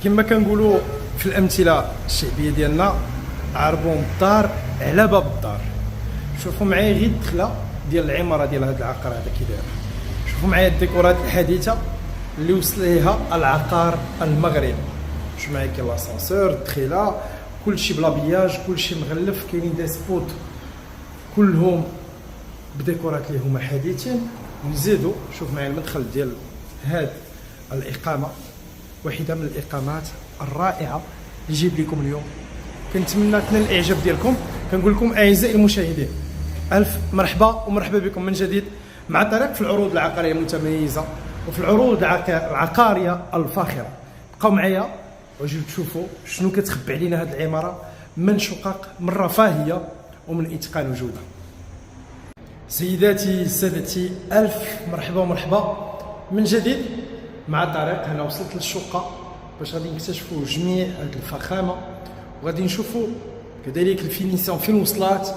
كما كنقولوا في الامثله الشعبيه ديالنا، عربوا الدار على باب الدار. شوفوا معايا غير الدخله ديال العماره ديال هذا العقار هذا كي داير. شوفوا معايا الديكورات الحديثه اللي وصل ليها العقار المغربي. شوفوا معايا كاين لاسانسور، الدخيله، كلشي بلا بياج، كلشي مغلف، كاينين دي سبوت كلهم بديكورات اللي هما حديثين. ونزيدوا شوف معايا المدخل ديال هاد الاقامه، واحده من الاقامات الرائعه اللي جيب لكم اليوم. كنتمنى تنال الاعجاب ديالكم. كنقول لكم اعزائي المشاهدين، الف مرحبا ومرحبا بكم من جديد مع طريق في العروض العقاريه المتميزه وفي العروض العقاريه الفاخره. بقاو معايا وجيو تشوفوا شنو كتخبي علينا هذه العماره من شقق، من رفاهيه ومن اتقان وجوده. سيداتي سادتي، الف مرحبا ومرحبا من جديد مع طريق. انا وصلت للشقه باش غادي نكتشفوا جميع هذه الفخامه، وغادي نشوفوا كذلك الفينيسيون فين وصلات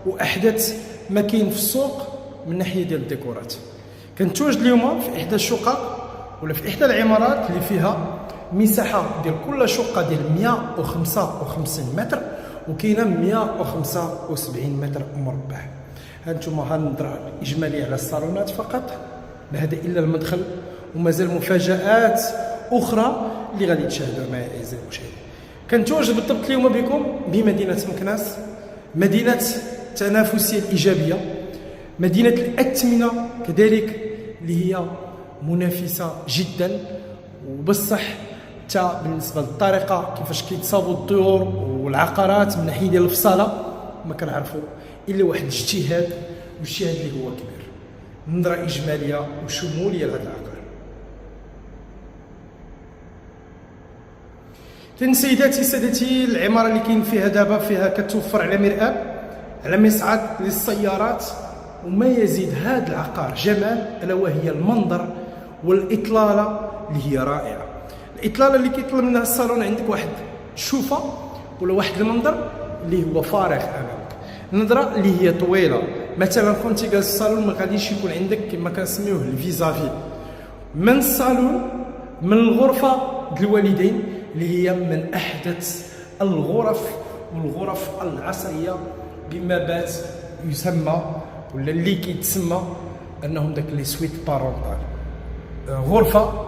واحدث ما كاين في السوق من ناحيه ديال الديكورات. كنتواجد اليوم في احدى الشقق ولا في احدى العمارات اللي فيها مساحه ديال كل شقه ديال 155 متر، وكاينه 175 متر مربع. هانتوما هنهضر اجمالي على الصالونات فقط، لا هذا الا المدخل، ومازال مفاجات اخرى اللي غادي تشاهدوها معايا اعزائي المشاهدين. كنتواجد بالضبط اليوم بكم بمدينه مكناس، مدينه التنافسيه الايجابيه، مدينه الاثمنه كذلك اللي هي منافسه جدا. وبالصح حتى بالنسبه للطريقه كيفاش كيتصاوبوا الديور والعقارات من ناحيه ديال الفصاله ما كنعرفوا الا واحد الاجتهاد، والاجتهاد اللي هو كبير. نظره اجماليه وشموليه لهذا العقار. كاين سيداتي سادتي العماره اللي كاين فيها دابا فيها كتوفر على مرآب، على مصعد للسيارات، وما يزيد هذا العقار جمال الا وهي المنظر والاطلاله اللي هي رائعه. الاطلاله اللي كيطلب منها الصالون، عندك واحد الشوفه ولا واحد المنظر اللي هو فارغ امامك، نظره اللي هي طويله. مثلا كنتي جالس الصالون ما غاديش يكون عندك كما كنسميوه الفيزافي من الصالون، من الغرفه ديال الوالدين اللي هي من احدث الغرف والغرف العصريه بما بات يسمى ولا اللي كيتسمى انهم داك لي سويت بارونتال. غرفه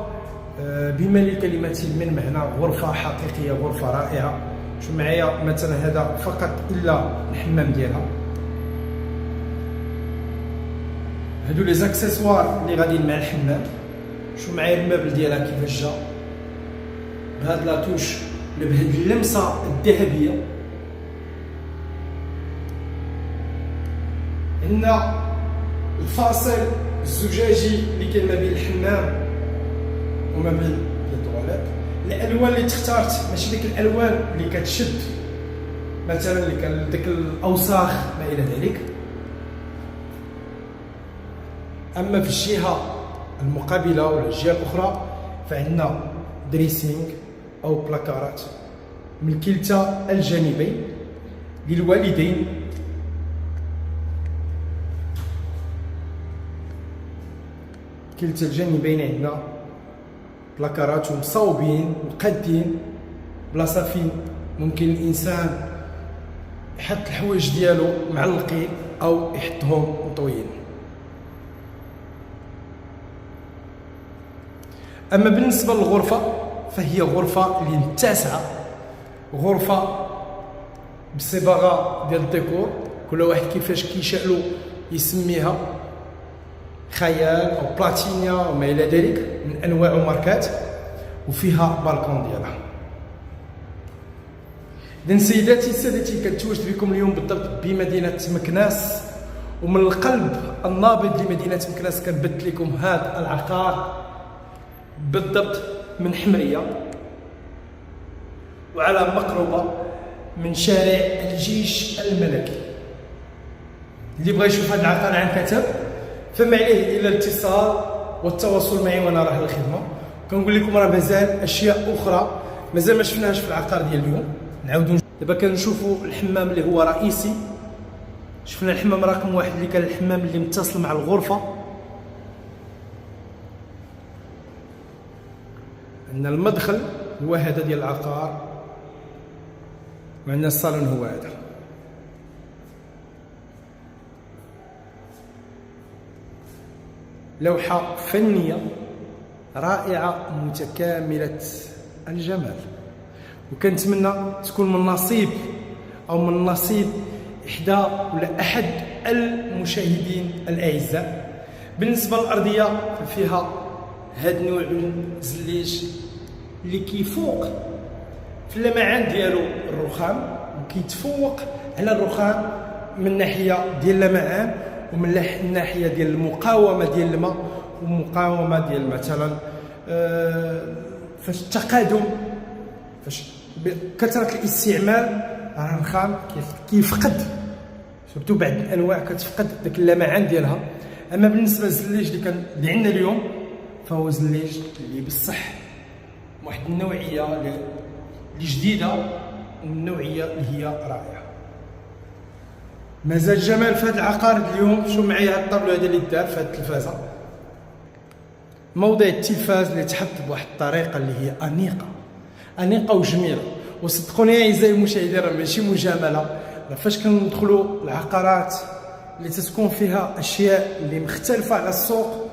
بما لكلمه من معنى، غرفه حقيقيه، غرفه رائعه. شوف معايا مثلا هذا فقط الا الحمام ديالها، هادو لي زاكسيسوار اللي غاديين مع الحمام. شوف معايا المبل ديالها كيفاش جا بهاد لاتوش ولا بهاد اللمسه الذهبيه. عندنا الفاصل الزجاجي اللي كاين ما بين الحمام وما بين الطواليت. الالوان اللي تختارت ماشي ديك الالوان اللي كتشد مثلا اللي كان ديك الاوساخ ما الى ذلك. اما في الجهه المقابله ولا الجهه الاخرى فعندنا دريسينغ او بلاكارات من كلتا الجانبين للوالدين. كلتا الجانبين عندنا بلاكارات ومصاوبين مقادين بلاصه فين ممكن الانسان يحط الحوايج ديالو معلقين او يحطهم مطويين. اما بالنسبه للغرفه فهي غرفه اللي متسعه، غرفه بصباغه ديال الديكور، كل واحد كيفاش كيشاء له يسميها، خيال او بلاتينيا وما الى ذلك من انواع وماركات، وفيها بالكون ديالها. اذا سيداتي سادتي كنتواجد بكم اليوم بالضبط بمدينه مكناس، ومن القلب النابض لمدينه مكناس كنبث لكم هذا العقار بالضبط من حمريه، وعلى مقربه من شارع الجيش الملكي. اللي بغى يشوف هذا العقار عن كتب فما عليه الا الاتصال والتواصل معي وانا راه الخدمه. كنقول لكم راه مازال اشياء اخرى مازال ما شفناهاش في العقار ديال اليوم. نعاودوا دابا كنشوفوا الحمام اللي هو رئيسي. شفنا الحمام رقم واحد اللي كان الحمام اللي متصل مع الغرفه. عندنا المدخل هو هذا ديال العقار، وعندنا الصالون هو هذا. لوحة فنية رائعة متكاملة الجمال، وكنتمنى تكون من نصيب أو من نصيب إحدى ولا أحد المشاهدين الأعزاء. بالنسبة للأرضية فيها هذا النوع من الزليج اللي كيفوق في اللمعان ديالو الرخام، وكيتفوق على الرخام من ناحية ديال اللمعان ومن الناحية ديال المقاومة ديال الماء ومقاومة ديال مثلا فاش التقادم، فاش بكثرة الاستعمال الرخام كيفقد سورتو بعض الانواع كتفقد داك اللمعان ديالها. اما بالنسبه للزليج اللي عندنا اليوم فهو زليج اللي بصح واحد النوعيه اللي جديده والنوعيه اللي هي رائعه. مازال جمال في هذا العقار اليوم. شوف معايا هذا الطابلو هذا اللي دار في هذه التلفازه، موضع التلفاز اللي تحط بواحد الطريقه اللي هي انيقه وجميله. وصدقوني يا اعزائي المشاهدين راه ماشي مجامله، فاش كندخلوا العقارات اللي تتكون فيها اشياء اللي مختلفه على السوق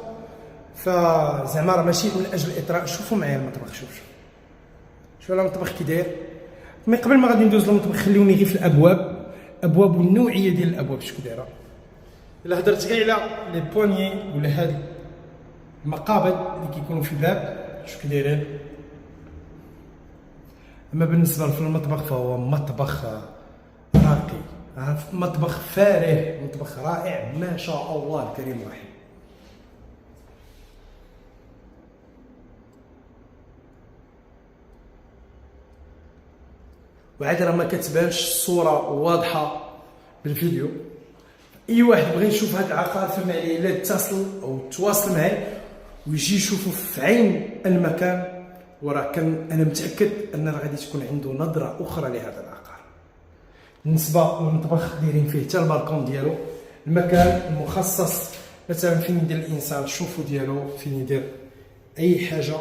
فزعما راه ماشي من اجل الاطراء. شوفوا معايا المطبخ، شوفوا المطبخ كي داير. مي قبل ما غادي ندوز للمطبخ خليوني غير في الابواب والنوعيه ديال الابواب شكون دايره. الا هضرت كاع على لي بونيي ولا هاد المقابض اللي كيكونوا في الباب شكون دايرين. اما بالنسبه للمطبخ فهو مطبخ راقي، مطبخ فارغ، مطبخ رائع ما شاء الله الكريم الرحيم. وعاد راه ما كتبانش الصوره واضحه بالفيديو. اي واحد بغى يشوف هذا العقار فهم عليه الا اتصل او تواصل معي ويجي يشوفه في عين المكان، وراه انا متاكد ان راه غادي تكون عنده نظره اخرى لهذا العقار. بالنسبه للمطبخ دايرين فيه حتى البالكون ديالو، المكان المخصص مثلا فين يدير الانسان الشوفو ديالو، فين يدير اي حاجه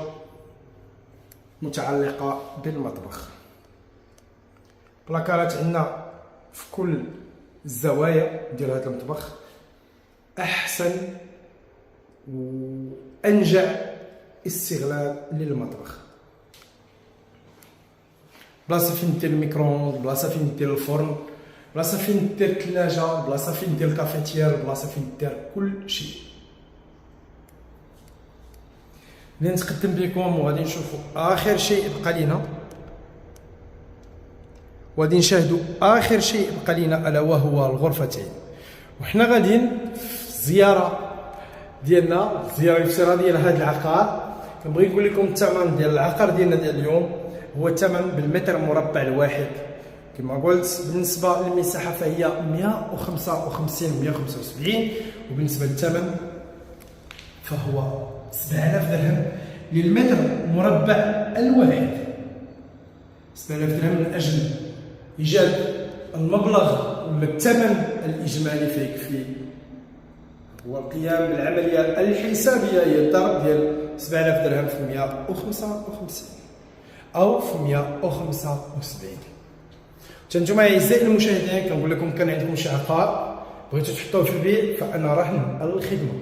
متعلقه بالمطبخ. بلاكارات عندنا في كل الزوايا ديال هذا المطبخ، احسن وانجع استغلال للمطبخ. بلاصه فين دير الميكرووند، بلاصه فين دير الفرن، بلاصه فين دير الثلاجه، بلاصه فين دير الكافيتير، بلاصه فين دير كل شيء. اللي نتقدم بكم وغادي نشوفوا اخر شيء بقى لينا، وغادي نشاهدوا اخر شيء بقى لينا الا وهو الغرفتين. وحنا غاديين في الزياره ديالنا، الزياره الافتراضيه لهذا العقار. كنبغي نقول لكم الثمن ديال العقار ديالنا ديال اليوم هو الثمن بالمتر مربع الواحد. كما قلت بالنسبه للمساحه فهي 155 175، وبالنسبه للثمن فهو 7000 درهم للمتر مربع الواحد. 7000 درهم من اجل ايجاد المبلغ ولا الثمن الاجمالي فيكفي هو القيام بالعمليه الحسابيه هي الضرب ديال 7000 درهم في 155 او في 175. نتوما اعزائي المشاهدين كنقول لكم كان عندكم شي عقار بغيتو تحطوه في البيع، فانا رهن الخدمه،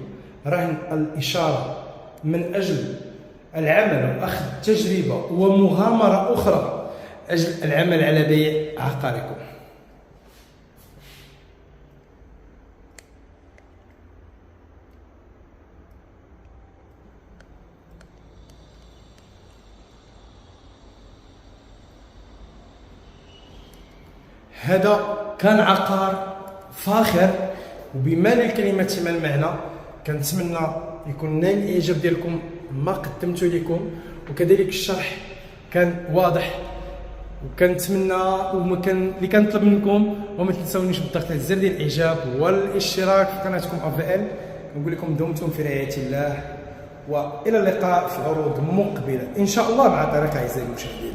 رهن الاشاره من اجل العمل واخذ تجربه ومغامره اخرى اجل العمل على بيع عقاركم. هذا كان عقار فاخر وبما للكلمة ما المعنى. كنتمنى يكون نال الاعجاب ديالكم ما قدمت لكم، وكذلك الشرح كان واضح. وكنتمنى اللي كنطلب منكم وما تنساونيش بالضغط على الزر ديال الاعجاب والاشتراك في قناتكم AVL. نقول لكم دمتم في رعاية الله، والى اللقاء في عروض مقبلة ان شاء الله مع طريقة اعزائي المشاهدين.